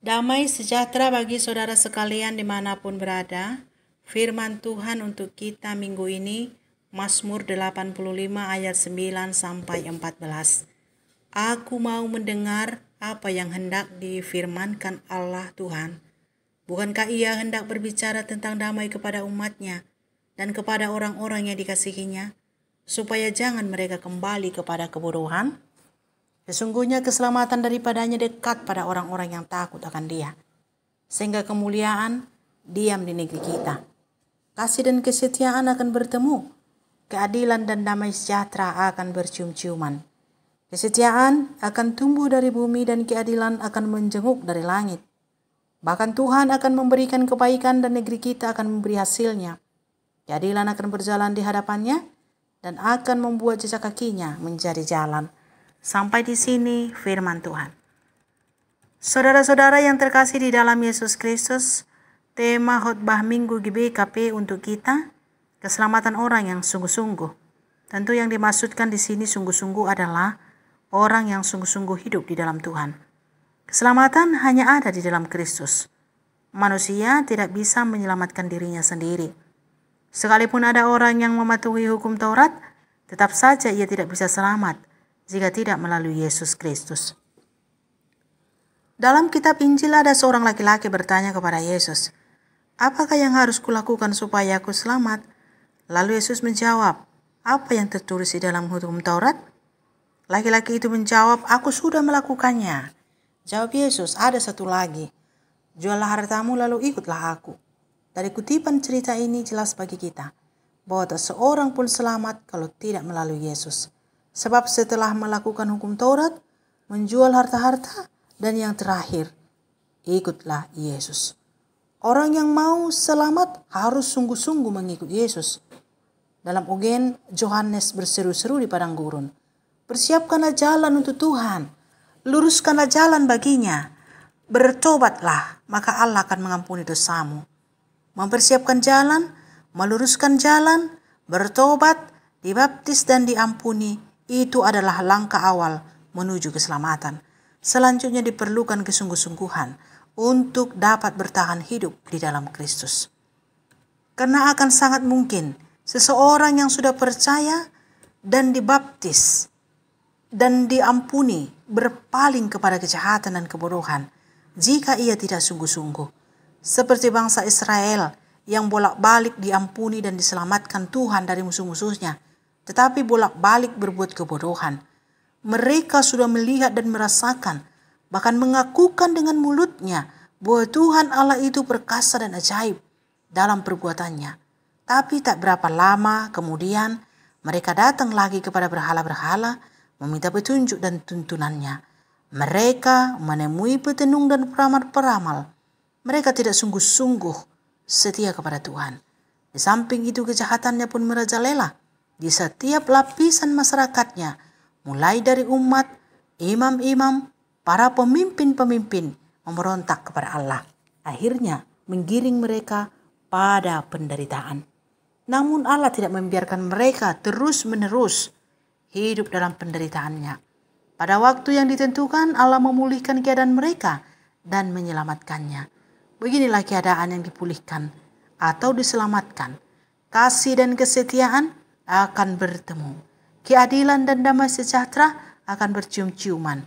Damai sejahtera bagi saudara sekalian dimanapun berada. Firman Tuhan untuk kita minggu ini, Mazmur 85 ayat 9 sampai 14. Aku mau mendengar apa yang hendak difirmankan Allah Tuhan. Bukankah Ia hendak berbicara tentang damai kepada umatnya dan kepada orang-orang yang dikasihinya, supaya jangan mereka kembali kepada kebodohan? Sesungguhnya keselamatan daripadanya dekat pada orang-orang yang takut akan Dia, sehingga kemuliaan diam di negeri kita. Kasih dan kesetiaan akan bertemu, keadilan dan damai sejahtera akan bercium-ciuman. Kesetiaan akan tumbuh dari bumi dan keadilan akan menjenguk dari langit. Bahkan Tuhan akan memberikan kebaikan dan negeri kita akan memberi hasilnya. Keadilan akan berjalan di hadapannya dan akan membuat jejak kakinya menjadi jalan. Sampai di sini firman Tuhan. Saudara-saudara yang terkasih di dalam Yesus Kristus, tema khotbah Minggu GBKP untuk kita, keselamatan orang yang sungguh-sungguh. Tentu yang dimaksudkan di sini sungguh-sungguh adalah orang yang sungguh-sungguh hidup di dalam Tuhan. Keselamatan hanya ada di dalam Kristus. Manusia tidak bisa menyelamatkan dirinya sendiri. Sekalipun ada orang yang mematuhi hukum Taurat, tetap saja ia tidak bisa selamat jika tidak melalui Yesus Kristus. Dalam kitab Injil ada seorang laki-laki bertanya kepada Yesus, "Apakah yang harus kulakukan supaya aku selamat?" Lalu Yesus menjawab, "Apa yang tertulis di dalam hukum Taurat?" Laki-laki itu menjawab, "Aku sudah melakukannya." Jawab Yesus, "Ada satu lagi. Juallah hartamu lalu ikutlah aku." Dari kutipan cerita ini jelas bagi kita bahwa tak seorang pun selamat kalau tidak melalui Yesus. Sebab setelah melakukan hukum Taurat, menjual harta-harta, dan yang terakhir, ikutlah Yesus. Orang yang mau selamat harus sungguh-sungguh mengikut Yesus. Dalam ugen, Yohanes berseru-seru di padang gurun, "Persiapkanlah jalan untuk Tuhan, luruskanlah jalan baginya. Bertobatlah, maka Allah akan mengampuni dosamu." Mempersiapkan jalan, meluruskan jalan, bertobat, dibaptis dan diampuni, itu adalah langkah awal menuju keselamatan. Selanjutnya diperlukan kesungguh-sungguhan untuk dapat bertahan hidup di dalam Kristus. Karena akan sangat mungkin seseorang yang sudah percaya dan dibaptis dan diampuni berpaling kepada kejahatan dan kebodohan jika ia tidak sungguh-sungguh. Seperti bangsa Israel yang bolak-balik diampuni dan diselamatkan Tuhan dari musuh-musuhnya, tetapi bolak-balik berbuat kebodohan. Mereka sudah melihat dan merasakan, bahkan mengakukan dengan mulutnya bahwa Tuhan Allah itu perkasa dan ajaib dalam perbuatannya. Tapi tak berapa lama kemudian mereka datang lagi kepada berhala-berhala meminta petunjuk dan tuntunannya. Mereka menemui petenung dan peramal-peramal. Mereka tidak sungguh-sungguh setia kepada Tuhan. Di samping itu kejahatannya pun merajalela di setiap lapisan masyarakatnya, mulai dari umat, imam-imam, para pemimpin-pemimpin memberontak kepada Allah. Akhirnya menggiring mereka pada penderitaan. Namun Allah tidak membiarkan mereka terus-menerus hidup dalam penderitaannya. Pada waktu yang ditentukan Allah memulihkan keadaan mereka dan menyelamatkannya. Beginilah keadaan yang dipulihkan atau diselamatkan. Kasih dan kesetiaan akan bertemu. Keadilan dan damai sejahtera akan bercium-ciuman.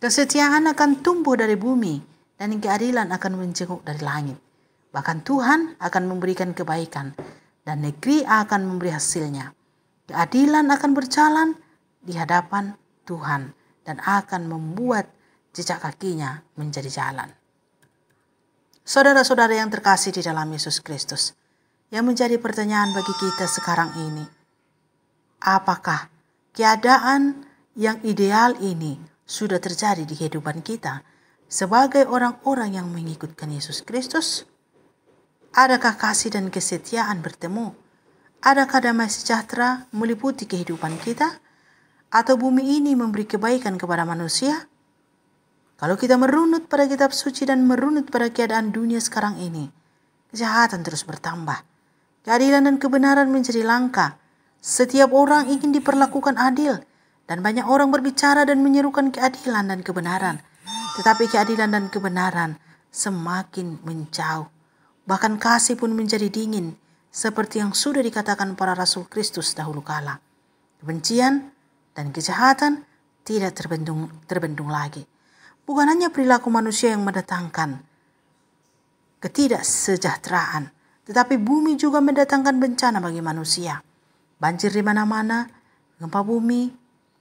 Kesetiaan akan tumbuh dari bumi dan keadilan akan menjenguk dari langit. Bahkan Tuhan akan memberikan kebaikan dan negeri akan memberi hasilnya. Keadilan akan berjalan di hadapan Tuhan dan akan membuat jejak kakinya menjadi jalan. Saudara-saudara yang terkasih di dalam Yesus Kristus, yang menjadi pertanyaan bagi kita sekarang ini, apakah keadaan yang ideal ini sudah terjadi di kehidupan kita sebagai orang-orang yang mengikutkan Yesus Kristus? Adakah kasih dan kesetiaan bertemu? Adakah damai sejahtera meliputi kehidupan kita? Atau bumi ini memberi kebaikan kepada manusia? Kalau kita merunut pada kitab suci dan merunut pada keadaan dunia sekarang ini, kejahatan terus bertambah. Keadilan dan kebenaran menjadi langka. Setiap orang ingin diperlakukan adil, dan banyak orang berbicara dan menyerukan keadilan dan kebenaran. Tetapi keadilan dan kebenaran semakin menjauh. Bahkan kasih pun menjadi dingin, seperti yang sudah dikatakan para Rasul Kristus dahulu kala. Kebencian dan kejahatan tidak terbendung lagi. Bukan hanya perilaku manusia yang mendatangkan ketidaksejahteraan, tetapi bumi juga mendatangkan bencana bagi manusia. Banjir di mana-mana, gempa bumi,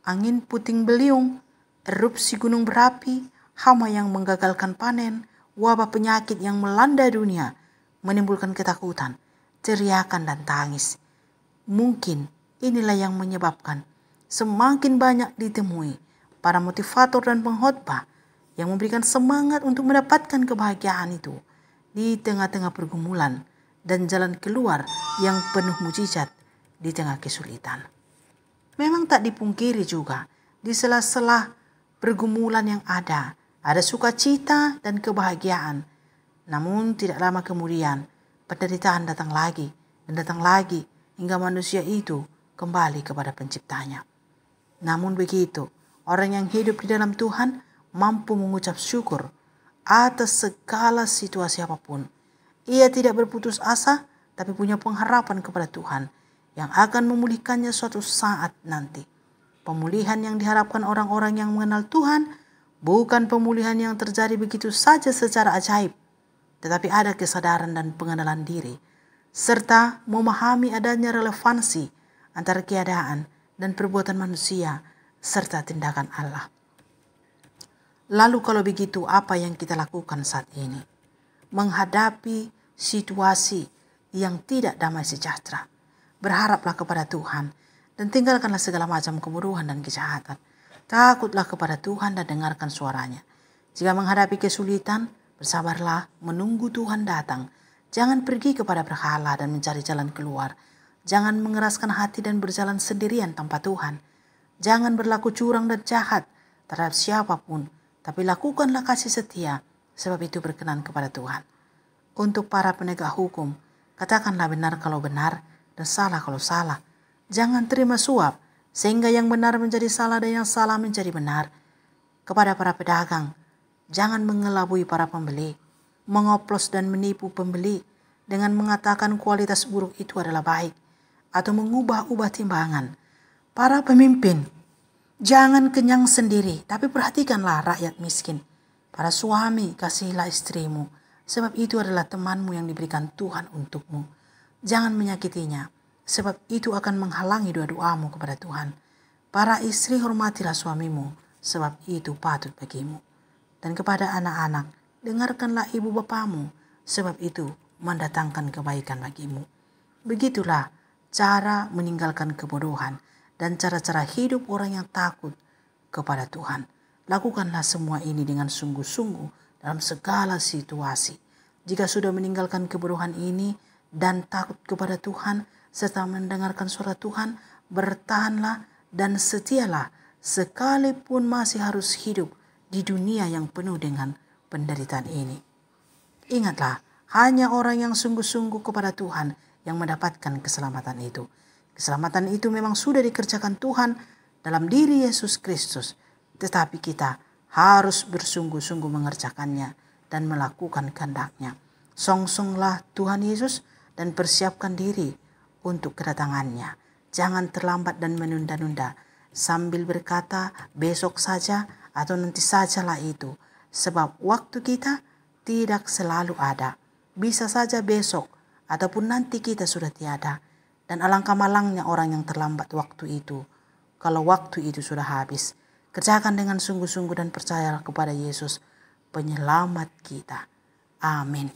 angin puting beliung, erupsi gunung berapi, hama yang menggagalkan panen, wabah penyakit yang melanda dunia, menimbulkan ketakutan, teriakan dan tangis. Mungkin inilah yang menyebabkan semakin banyak ditemui para motivator dan pengkhotbah yang memberikan semangat untuk mendapatkan kebahagiaan itu di tengah-tengah pergumulan dan jalan keluar yang penuh mujizat di tengah kesulitan. Memang tak dipungkiri juga, di sela-sela pergumulan yang ada sukacita dan kebahagiaan. Namun tidak lama kemudian, penderitaan datang lagi dan datang lagi hingga manusia itu kembali kepada penciptanya. Namun begitu, orang yang hidup di dalam Tuhan mampu mengucap syukur atas segala situasi apapun. Ia tidak berputus asa, tapi punya pengharapan kepada Tuhan yang akan memulihkannya suatu saat nanti. Pemulihan yang diharapkan orang-orang yang mengenal Tuhan bukan pemulihan yang terjadi begitu saja secara ajaib, tetapi ada kesadaran dan pengenalan diri, serta memahami adanya relevansi antara keadaan dan perbuatan manusia, serta tindakan Allah. Lalu kalau begitu, apa yang kita lakukan saat ini? Menghadapi situasi yang tidak damai sejahtera. Berharaplah kepada Tuhan dan tinggalkanlah segala macam kebodohan dan kejahatan. Takutlah kepada Tuhan dan dengarkan suaranya. Jika menghadapi kesulitan, bersabarlah menunggu Tuhan datang. Jangan pergi kepada berhala dan mencari jalan keluar. Jangan mengeraskan hati dan berjalan sendirian tanpa Tuhan. Jangan berlaku curang dan jahat terhadap siapapun, tapi lakukanlah kasih setia, sebab itu berkenan kepada Tuhan. Untuk para penegak hukum, katakanlah benar kalau benar dan salah kalau salah. Jangan terima suap, sehingga yang benar menjadi salah dan yang salah menjadi benar. Kepada para pedagang, jangan mengelabui para pembeli, mengoplos dan menipu pembeli dengan mengatakan kualitas buruk itu adalah baik, atau mengubah-ubah timbangan. Para pemimpin, jangan kenyang sendiri, tapi perhatikanlah rakyat miskin. Para suami, kasihilah istrimu, sebab itu adalah temanmu yang diberikan Tuhan untukmu. Jangan menyakitinya, sebab itu akan menghalangi doa-doamu kepada Tuhan. Para istri, hormatilah suamimu, sebab itu patut bagimu. Dan kepada anak-anak, dengarkanlah ibu bapamu, sebab itu mendatangkan kebaikan bagimu. Begitulah cara meninggalkan kebodohan dan cara-cara hidup orang yang takut kepada Tuhan. Lakukanlah semua ini dengan sungguh-sungguh dalam segala situasi. Jika sudah meninggalkan kebodohan ini dan takut kepada Tuhan, serta mendengarkan suara Tuhan, bertahanlah dan setialah sekalipun masih harus hidup di dunia yang penuh dengan penderitaan ini. Ingatlah, hanya orang yang sungguh-sungguh kepada Tuhan yang mendapatkan keselamatan itu. Keselamatan itu memang sudah dikerjakan Tuhan dalam diri Yesus Kristus, tetapi kita harus bersungguh-sungguh mengerjakannya dan melakukan kehendak-Nya. Songsonglah Tuhan Yesus dan persiapkan diri untuk kedatangannya. Jangan terlambat dan menunda-nunda sambil berkata besok saja atau nanti sajalah itu. Sebab waktu kita tidak selalu ada. Bisa saja besok ataupun nanti kita sudah tiada. Dan alangkah malangnya orang yang terlambat waktu itu, kalau waktu itu sudah habis. Kerjakan dengan sungguh-sungguh dan percayalah kepada Yesus, penyelamat kita. Amin.